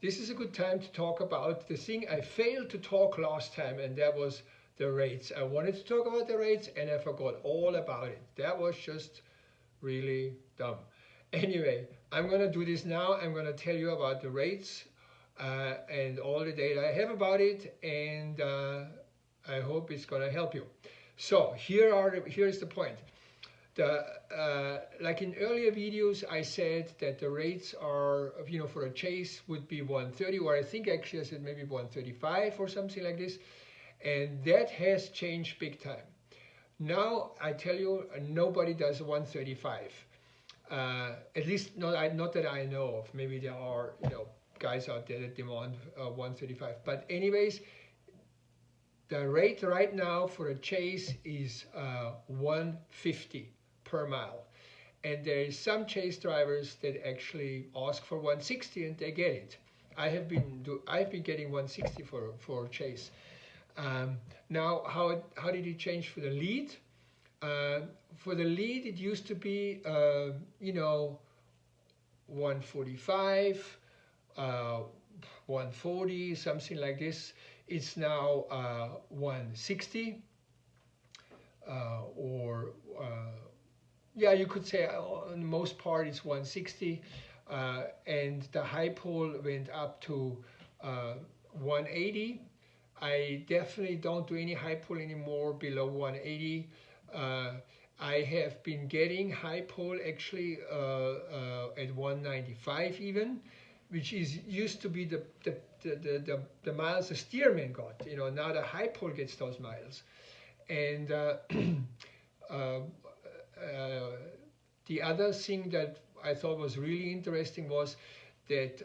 this is a good time to talk about the thing I failed to talk last time, and that was the rates. I wanted to talk about the rates and I forgot all about it. That was just really dumb. Anyway, I'm going to do this now. I'm going to tell you about the rates and all the data I have about it, and I hope it's going to help you. So here's the point. Like in earlier videos, I said that the rates are, for a chase would be 130, or I think actually I said maybe 135 or something like this, and that has changed big time. Now I tell you, nobody does 135. At least not that I know of. Maybe there are guys out there that demand 135. But anyways, the rate right now for a chase is 150 per mile, and there is some chase drivers that actually ask for 160 and they get it. I've been getting 160 for chase. Now, how did it change for the lead? For the lead, it used to be 145, 140, something like this. It's now 160, yeah, you could say on the most part it's 160, and the high pole went up to 180. I definitely don't do any high pole anymore below 180. I have been getting high pole actually at 195 even, which used to be the miles the steerman got. Now the high pole gets those miles, and the other thing that I thought was really interesting was that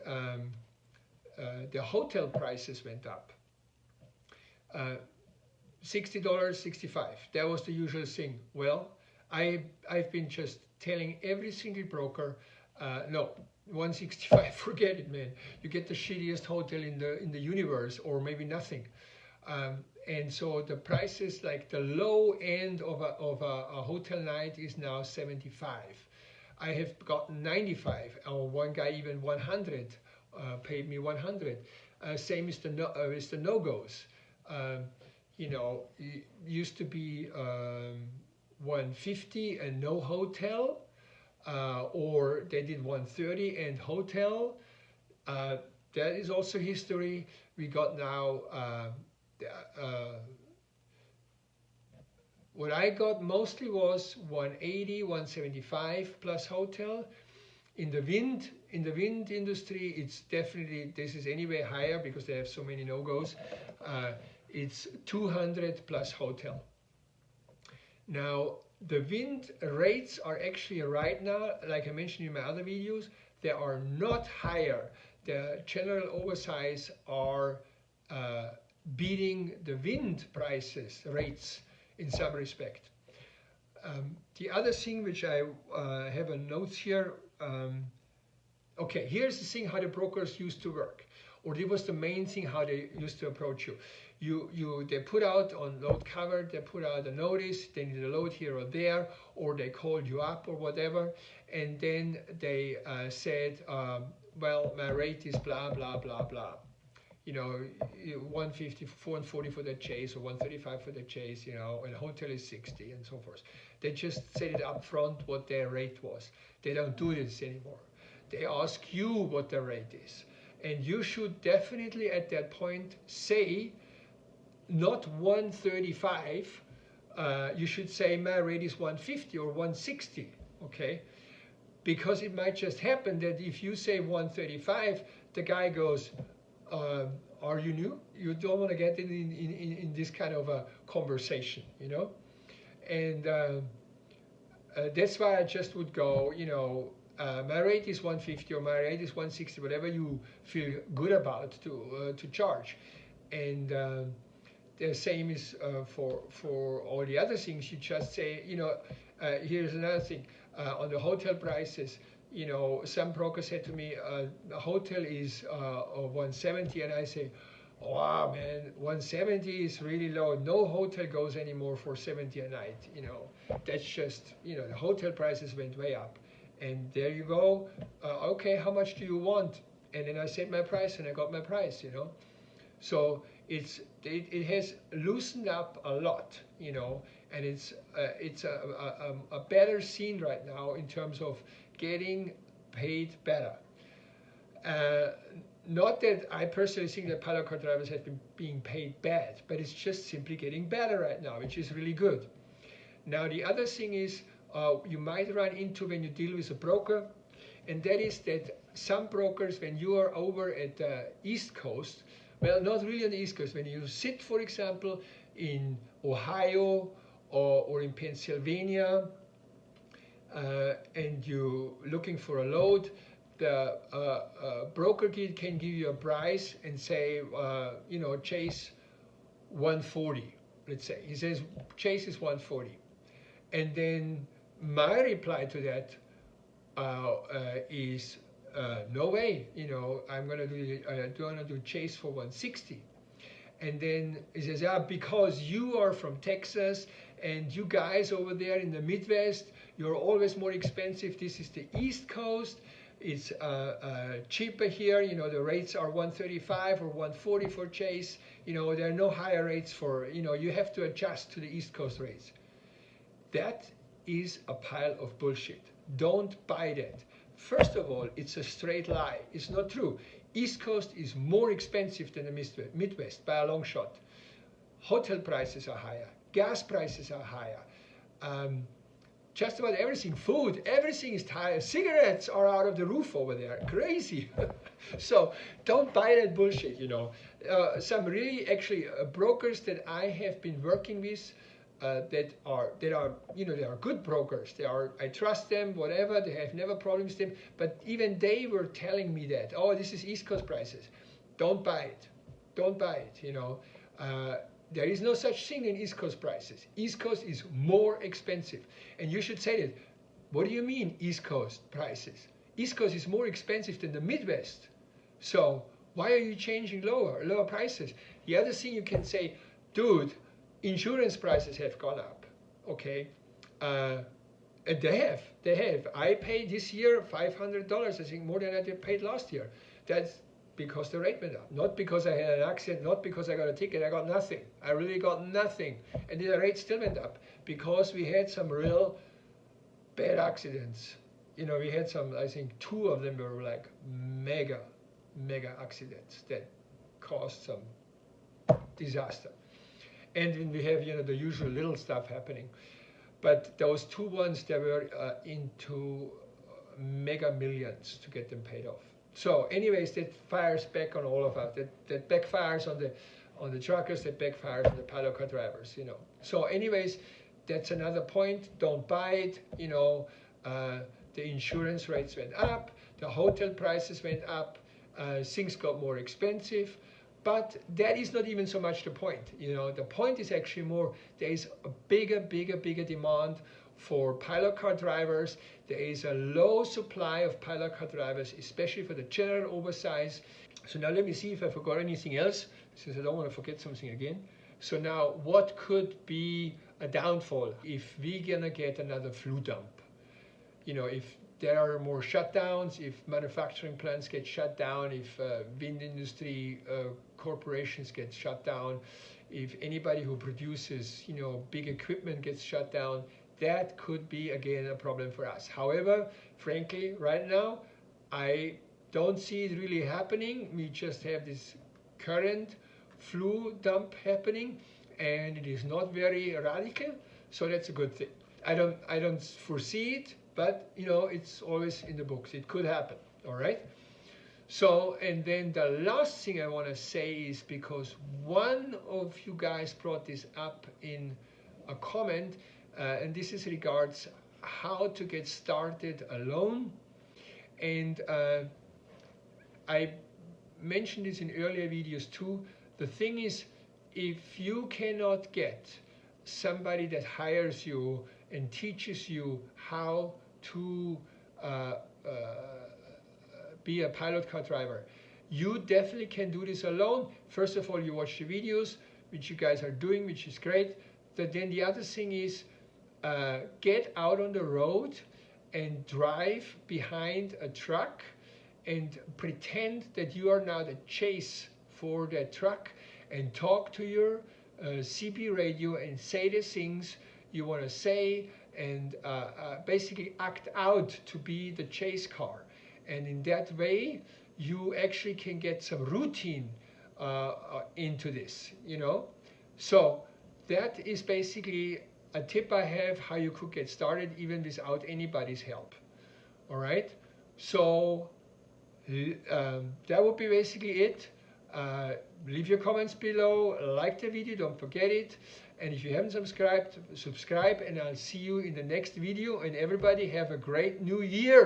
the hotel prices went up. $60, 65. That was the usual thing. Well, I've been just telling every single broker, no, 165. Forget it, man. You get the shittiest hotel in the universe, or maybe nothing. And so the prices, like the low end of a hotel night is now 75. I have gotten 95, or one guy even 100, paid me 100. Same as the no-goes. It used to be 150 and no hotel, or they did 130 and hotel. That is also history. We got now what I got mostly was 180, 175 plus hotel. In the wind industry, it's definitely, this is anyway higher because they have so many no-goes. It's 200 plus hotel. Now, the wind rates are actually right now, like I mentioned in my other videos, they are not higher. The general oversize are beating the wind rates in some respect. The other thing which I have a note here, okay, here's the thing how the brokers used to work, or it was the main thing how they used to approach you. They put out on load cover, they put out a notice, they need a load here or there, or they called you up or whatever, and then they said, well, my rate is blah, blah, blah, blah. 150, 140 for the chase, or 135 for the chase, and hotel is 60 and so forth. They just said it up front what their rate was. They don't do this anymore. They ask you what the rate is. And you should definitely at that point say, not 135, you should say my rate is 150 or 160, okay? Because it might just happen that if you say 135, the guy goes, are you new? You don't want to get in this kind of a conversation, And that's why I just would go, my rate is 150 or my rate is 160, whatever you feel good about to charge. And the same is for all the other things. You just say, here's another thing. On the hotel prices, some broker said to me, the hotel is 170, and I say, wow, man, 170 is really low. No hotel goes anymore for 70 a night. That's just, the hotel prices went way up. And there you go. Okay, how much do you want? and then I set my price and I got my price, you know. So it has loosened up a lot, you know, and it's a better scene right now in terms of getting paid better. Not that I personally think that pilot car drivers have been being paid bad, but it's just simply getting better right now, which is really good. Now the other thing is you might run into when you deal with a broker, and that is that some brokers, when you are over at the East Coast, well, not really on the East Coast, when you sit, for example, in Ohio or in Pennsylvania, and you're looking for a load, the broker can give you a price and say, you know, Chase 140, let's say. He says, Chase is 140. And then my reply to that is, no way, you know, I'm gonna do Chase for 160. And then he says, yeah, because you are from Texas and you guys over there in the Midwest, you're always more expensive. This is the East Coast. It's cheaper here. You know, the rates are 135 or 140 for Chase. You know, there are no higher rates for, you know, you have to adjust to the East Coast rates. That is a pile of bullshit. Don't buy that. First of all, it's a straight lie. It's not true. East Coast is more expensive than the Midwest by a long shot. Hotel prices are higher. Gas prices are higher. Just about everything, food, everything is higher. Cigarettes are out of the roof over there. Crazy. So don't buy that bullshit, you know. Some really actually brokers that I have been working with that are you know, they are good brokers. I trust them, whatever. They have never problems with them. But even they were telling me that, oh, this is East Coast prices. Don't buy it. Don't buy it. You know, there is no such thing in East Coast prices. East Coast is more expensive, and you should say that. What do you mean East Coast prices? East Coast is more expensive than the Midwest. So why are you changing lower prices? The other thing you can say, dude, insurance prices have gone up, okay? And they have. I paid this year $500, I think more than I paid last year. That's because the rate went up, not because I had an accident, not because I got a ticket. I got nothing. I really got nothing. And the rate still went up because we had some real bad accidents. You know, we had some, I think 2 of them were like mega accidents that caused some disaster. And then we have, you know, the usual little stuff happening. But those 2 ones, they were into mega millions to get them paid off. So anyways, that fires back on all of us. That backfires on the truckers, that backfires on the pilot car drivers, you know. So anyways, that's another point. Don't buy it, you know. The insurance rates went up, the hotel prices went up, things got more expensive. But that is not even so much the point. You know, the point is actually more, there is a bigger demand for pilot car drivers. There is a low supply of pilot car drivers, especially for the general oversize. So now let me see if I forgot anything else, since I don't want to forget something again. So now, what could be a downfall if we're gonna get another flu dump? You know, if there are more shutdowns, if manufacturing plants get shut down, if wind industry corporations get shut down, if anybody who produces, you know, big equipment gets shut down, that could be again a problem for us. However, frankly, right now, I don't see it really happening. We just have this current flu dump happening, and it is not very radical, so that's a good thing. I don't foresee it, but you know, it's always in the books. It could happen, all right? So, and then the last thing I want to say is, because one of you guys brought this up in a comment, and this is regards how to get started alone. And I mentioned this in earlier videos too. The thing is, if you cannot get somebody that hires you and teaches you how to be a pilot car driver, you definitely can do this alone. First of all, you watch the videos, which you guys are doing, which is great. But then the other thing is, get out on the road and drive behind a truck and pretend that you are now the chase for that truck and talk to your CB radio and say the things you want to say, and basically act out to be the chase car. And in that way, you actually can get some routine into this, you know. So that is basically a tip I have how you could get started even without anybody's help. All right. So that would be basically it. Leave your comments below, like the video, don't forget it. And if you haven't subscribed, subscribe, and I'll see you in the next video. And everybody have a great new year.